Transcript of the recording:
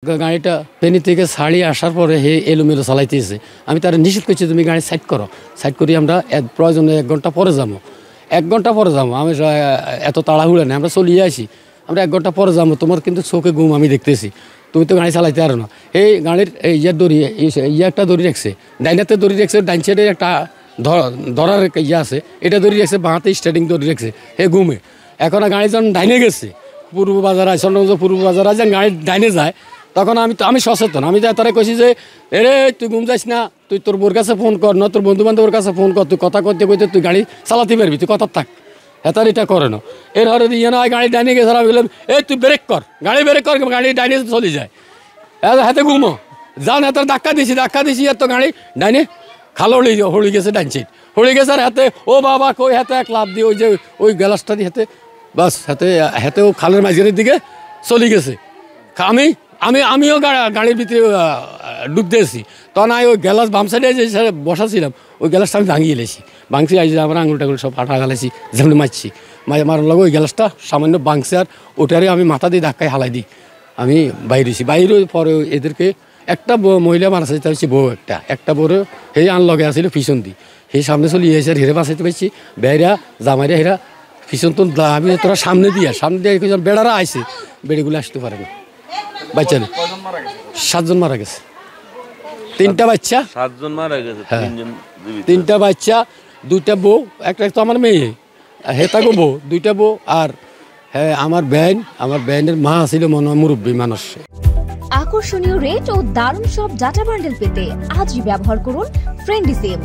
গাড়িটা ফেনী থেকে ছাড়িয়ে আসার পরে হে এলোমেলো চালাইতেছে। আমি তারা নিষেধ করছি তুমি গাড়ি সাইড করো, সাইড করি আমরা প্রয়োজনে 1 ঘন্টা পরে যাবো, 1 ঘন্টা পরে যাবো। আমি এত তাড়াহুড়ো নেই, আমরা চলিয়ে আসি, আমরা 1 ঘন্টা পরে যাবো, তোমার কিন্তু চোখে ঘুম আমি দেখতেছি, তুমি তো গাড়ি চালাইতে পারো না। এই গাড়ির ইয়ার দড়ি একটা দড়ি রাখছে, ডাইনাতে দড়ি রাখছে, ডাইন সাইডে একটা ধরার ইয়ে আছে, এটা দড়ি রাখছে, বাঁহাতে স্টার্টিং দড়ি রাখছে, হে ঘুমে। এখন গাড়ি যখন ডাইনে গেছে, পূর্ব বাজার আছে, পূর্ব বাজার আছে, গাড়ি ডাইনে যায়, তখন আমি সচেতন। আমি তারা কইছি যে এরে তুই ঘুম যাস না, তুই তোর বোর কাছে ফোন কর না, তোর বন্ধু বান্ধবের কাছে ফোন কর, তুই কথা করতে করতে তুই গাড়ি চালাতে পারবি, তুই কথা থাক। হেতার এটা করে না, এর হরে ইয়ে না গাড়ি ডাইনে গেছে, আমি বললাম এই তুই ব্রেক কর, গাড়ি ব্রেক কর, গাড়ি ডাইনে চলে যায়, হাতে ঘুমো যান। হাতের ধাক্কা দিছি এত গাড়ি ডাইনে খালো হলি গেছে, ডাইন সাইড হলি গেছে, আর হাতে ও বাবা কই হাতে এক লাভ দিয়ে ওই যে ওই গ্যালাসটা দিয়ে হাতে বাস হাতে ও খালের মাঝের দিকে চলে গেছে। আমিও গাড়ির ভিতরে ডুবতেছি, তখন আমি ওই গ্যালাস বাম সাইডে যে বসাছিলাম, ওই গ্যালাসটা আমি ভাঙিয়ে এলেছি, ভাঙছি আইসি আমার আঙুল টাঙুল সব আঠা গালাইছি, যেমন মারছি, মারার লগে ওই গ্যালাসটা সামান্য ভাঙছে, আর ওটারে আমি মাথা দিয়ে ধাক্কায় হালাই দিই, আমি বাইরেছি। বাইরে পরে এদেরকে একটা মহিলা মারা চাইতে পারছি, বউ একটা বউরে সেই আনলগে আসছিল পিছন দি, সেই সামনে চলে এসে হেরে বাঁচাইতে পারছি, বেড়া জামাইরা হেরা পিছন তো আমি তোরা সামনে দিয়ে বেড়ারা আইছে, বেড়েগুলো আসতে পারে না। বাচ্চা নেই, 7 জন মারা গেছে, 3টা বাচ্চা, 7 জন মারা গেছে, 3টা বাচ্চা, 2টা বউ, একটা তো আমার মেয়ে, হেতাগো বউ, 2টা বউ, আর হ্যাঁ আমার ব্যান্ডের মা ছিল মনে হয় মুরব্বী মানুষ। আকর্ষণীয় রেট ও দারুণ সব ডাটা বান্ডেল পেতে আজই ব্যবহার করুন ফ্রেন্ডলি সিম।